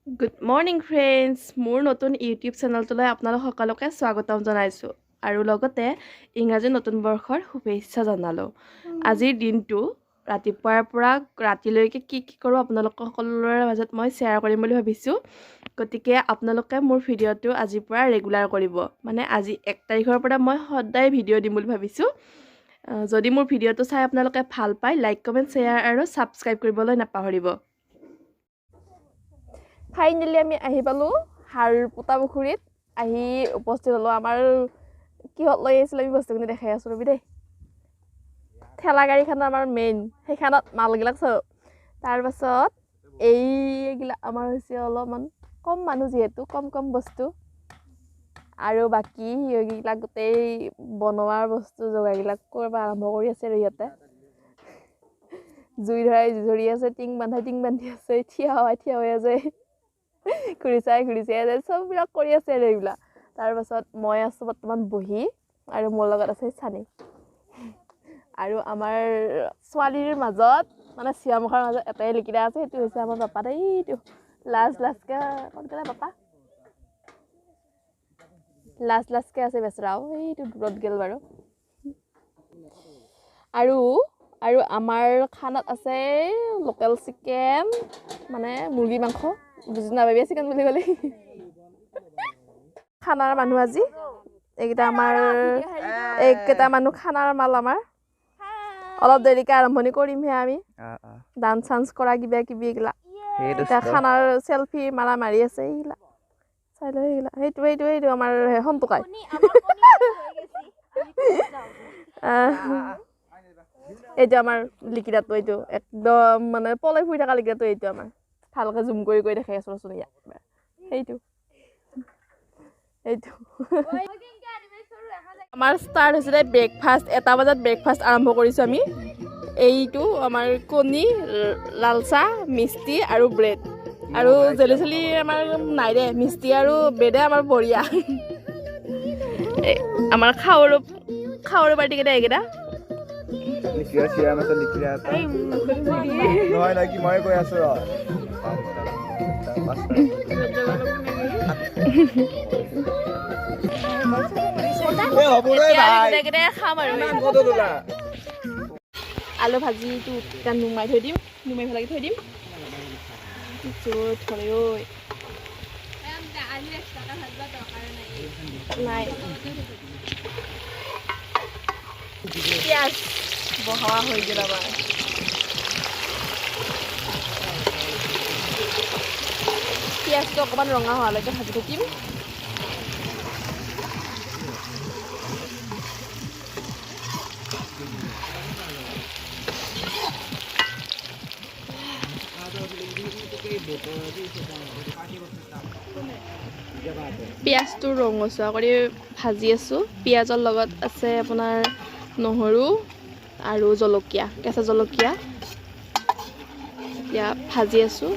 Good morning friends, মোৰ নতুন YouTube চেনেলটোলৈ আপোনালোক সকলোকে স্বাগতম জনাইছোঁ আৰু লগতে ইংৰাজী নতুন বৰ্ষৰ শুভেচ্ছা জনালোঁ। আজিৰ দিনটো ৰাতিপুৱাৰ পৰা ৰাতিলৈকে কি কৰোঁ আপোনালোকৰ সকলোৰে মাজত মই শ্বেয়াৰ কৰিম বুলি ভাবিছোঁ। গতিকে আপোনালোকে মোৰ ভিডিঅ'টো আজিৰ পৰা ৰেগুলাৰ কৰিব, মানে আজি 1 তাৰিখৰ পৰা মই সদায় ভিডিঅ' দিম বুলি ভাবিছোঁ। যদি মোৰ ভিডিঅ'টো চাই আপোনালোকে ভাল পায়, লাইক কমেণ্ট শ্বেয়াৰ আৰু ছাবস্ক্ৰাইব কৰিবলৈ নাপাহৰিব। ফাইনেলি আমি আহি পালোঁ হাৰপোতা পুখুৰীত। আহি উপস্থিত হ'লোঁ। আমাৰ কিহত লৈ আহিছিলোঁ আমি বস্তুখিনি দেখাই আছোঁ ৰবি দেই। ঠেলা গাড়ীখন আমাৰ মেইন, সেইখনত মালগিলাক চাওঁ। তাৰপাছত এইগিলা আমাৰ হৈছে অলপমান কম মানুহ, যিহেতু কম বস্তু, আৰু বাকী এইগিলাক গোটেই বনোৱাৰ বস্তু যোগাৰগিলাক কৰিব আৰম্ভ কৰি আছে আৰু সিহঁতে জুই ধৰি আছে, টিং বান্ধি আছে, থিয় হৈ আছে, ঘূৰি চাই আছে, চববিলাক কৰি আছে আৰু এইবিলাক। তাৰপাছত মই আছোঁ বৰ্তমান বহি, আৰু মোৰ লগত আছে চানি। আৰু আমাৰ ছোৱালীৰ মাজত, মানে চিয়ামুখাৰ মাজত এটাই লিকিৰা আছে, সেইটো হৈছে আমাৰ পাপা দেই। এইটো লাজকে ক'ত পাপা লাজকে আছে বেচৰাও, এইটো দূৰত গ'ল বাৰু। আৰু আমাৰ খানাত আছে লোকেল চিকেন, মানে মুৰ্গী মাংস, বুজি নাপাবি চিকেন বুলি ক'লে। খানাৰ মানুহ আজি এইকেইটা মানুহ খানাৰ মাল। আমাৰ অলপ দেৰিকে আৰম্ভণি কৰিমহে আমি, ডান্স চান্স কৰা কিবা কিবি এইগিলা। এতিয়া খানাৰ চেলফি মাৰি আছে এইগিলা, চাই লৈ এইগিলা। সেইটো আমাৰ সন্তকাই। এইটো আমাৰ লিকিৰাটো, এইটো একদম মানে পলাই ফুৰি থকা লিকিৰাটো। এইটো আমাৰ ভালকে জুম কৰি দেখাই আছোঁ ৰচোন। সেইটো আমাৰ ষ্টাৰ্ট হৈছিলে ব্ৰেকফাষ্ট। 1 বজাত ব্ৰেকফাষ্ট আৰম্ভ কৰিছোঁ আমি। এইটো আমাৰ কণী, লাল চাহ, মিষ্টি আৰু ব্ৰেড, আৰু জেলি চেলি আমাৰ নাই দে। মিষ্টি আৰু ব্ৰেডে আমাৰ বঢ়িয়া। আমাৰ খাৱৰ পাৰ্টিকেইটা এইকেইটা। খাম আৰু আলু ভাজিটো নুমাই পেলাই থৈ দিম। নাই পিঁয়াজ বহোৱা হৈ গ'ল আমাৰ। পিঁয়াজটো অকণমান ৰঙা হোৱালৈকে ভাজি থাকিম। পিঁয়াজটো ৰঙচুৱা কৰি ভাজি আছোঁ। পিঁয়াজৰ লগত আছে আপোনাৰ নহৰু আৰু জলকীয়া, কেঁচা জলকীয়া। এতিয়া ভাজি আছোঁ।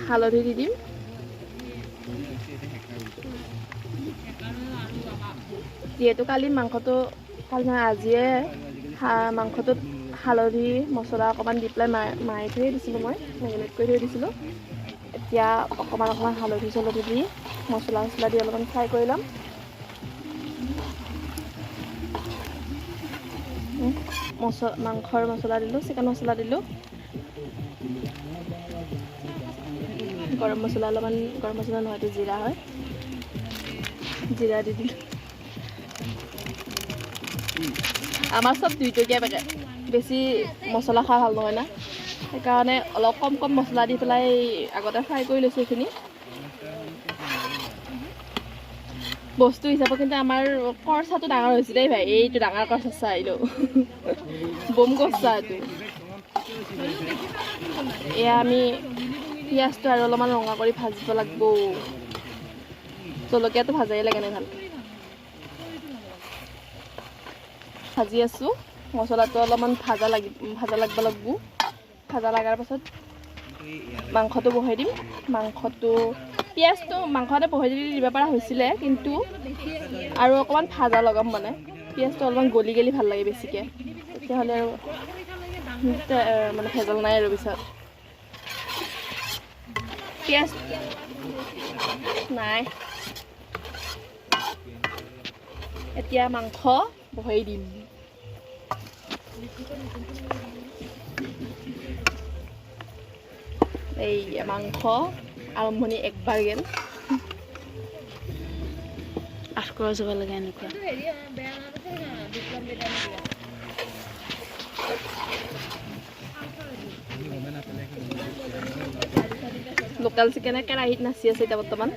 হালধি দি দিম। যিহেতু কালি আজিয়ে মাংসটোত হালধি মছলা অকণমান দি পেলাই মাৰি থৈ দিছিলোঁ, মই মেৰিনেট কৰি থৈ দিছিলোঁ। এতিয়া অকণমান হালধি চলধি দি মছলা দি অলপমান ফ্ৰাই কৰি ল'ম। মাংসৰ মছলা দিলোঁ, চিকেন মছলা দিলোঁ, গৰম মছলা অলপমান, গৰম মছলা নহয়, এইটো জিৰা হয়, জিৰা দি দিলোঁ। আমাৰ চব 2 টকীয়া পেকেট, বেছি মছলা খাই ভাল নহয় না, সেইকাৰণে অলপ কম মছলা দি পেলাই আগতে ফ্ৰাই কৰি লৈছোঁ এইখিনি বস্তু হিচাপত। কিন্তু আমাৰ কৰচাটো ডাঙৰ হৈছে দেই ভাই, এইটো ডাঙৰ কৰচা চাইলোঁ বম কৰচা এইটো। এয়া আমি পিঁয়াজটো আৰু অলপমান ৰঙা কৰি ভাজিব লাগিব। জলকীয়াটো ভাজাই লাগে নাই ভালকৈ ভাজি আছোঁ মছলাটো অলপমান ভাজা লাগব ভাজা লগাৰ পাছত মাংসটো বহাই দিম মাংসটো পিঁয়াজটো মাংসতে বহাই দিব পৰা হৈছিলে কিন্তু আৰু অকণমান ভাজা লগাম মানে পিঁয়াজটো অলপমান গলি গেলি ভাল লাগে বেছিকৈ তেতিয়াহ'লে আৰু মানে ভেজাল নাই আৰু পিছত পিঁয়াজ নাই এতিয়া মাংস বহাই দিম এই মাংস আৰম্ভণি একবাৰ গেল আঠকৰা যাব লাগে এনেকুৱা লোকেল চিকেনে কেৰাহীত নাচি আছে এতিয়া বৰ্তমান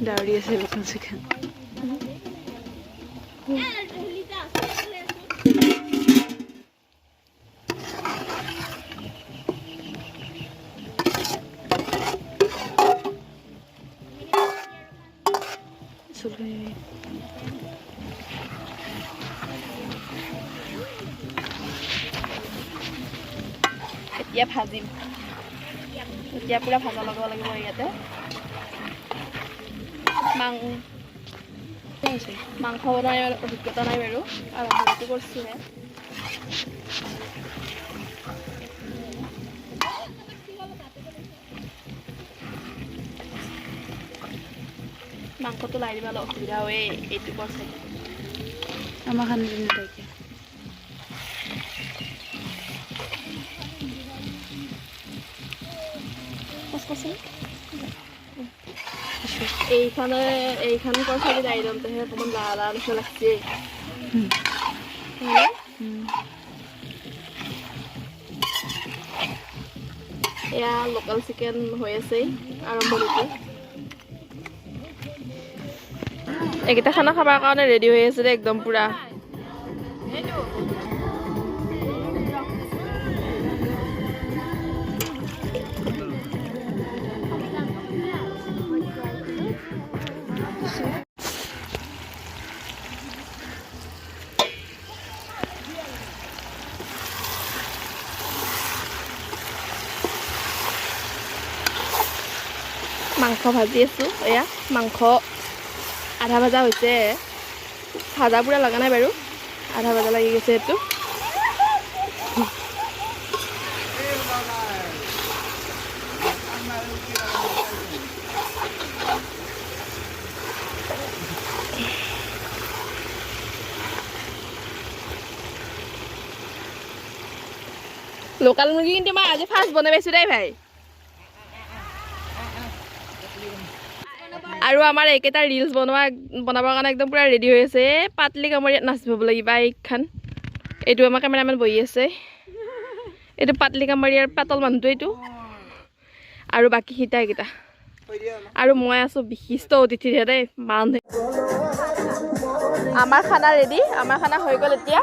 দাউৰি আছে লোকেল চিকেন এতিয়া ভাজিম এতিয়া পুৰা ভাজা লগাব লাগিব ইয়াতে মাংস বনাই অভিজ্ঞতা নাই বাৰু আৰম্ভণিটো কৰিছোঁহে মাংসটো লাই দিব অলপ অসুবিধা হয় এইটো কৰছে আমাৰ খান তাইকে এইখান কৰছে দাই দমতেহে অকণমান লালা নিচিনা লাগছে এয়া লোকেল চিকেন হৈ আছে আৰম্ভণিটো এইকেইটা খানা খাবৰ কাৰণে ৰেডি হৈ আছে দে একদম পুৰা মাংস ভাজি আছোঁ এয়া মাংস আধা ভাজা হৈছে ভাজা পুৰা লগা নাই বাৰু আধা ভাজা লাগি গৈছে এইটো লোকেল মুৰ্গী কিন্তু মই আজি ফাৰ্ষ্ট বনাই পাইছোঁ দেই ভাই আৰু আমাৰ এইকেইটা ৰিলছ বনাবৰ কাৰণে একদম পুৰা ৰেডি হৈ আছে পাতলি কামৰীয়াত নাচিব লাগিব এইখান এইটো আমাৰ কেমেৰামেন বহি আছে এইটো পাতলি কামৰীয়াৰ পাতল মানুহটো এইটো আৰু বাকীকেইটা এইকেইটা আৰু মই আছোঁ বিশিষ্ট অতিথিহে দেই মানুহ আমাৰ খানা ৰেডি আমাৰ খানা হৈ গ'ল এতিয়া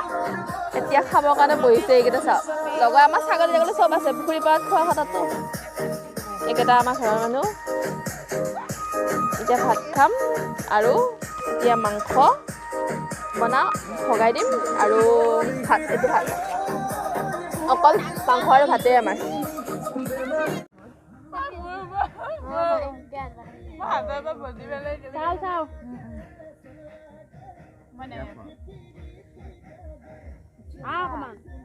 খাবৰ কাৰণে বহিছে এইকেইটা চাওক লগৰ আমাৰ ছাগলী ছাগলী চব আছে পুখুৰী পাৰত খোৱা খাতাতো এইকেইটা আমাৰ ঘৰৰ মানুহ এতিয়া ভাত খাম আৰু এতিয়া মাংস ভগাই দিম আৰু ভাত এইটো ভাত অকল মাংস আৰু ভাতেই আমাৰ চাও অকণমান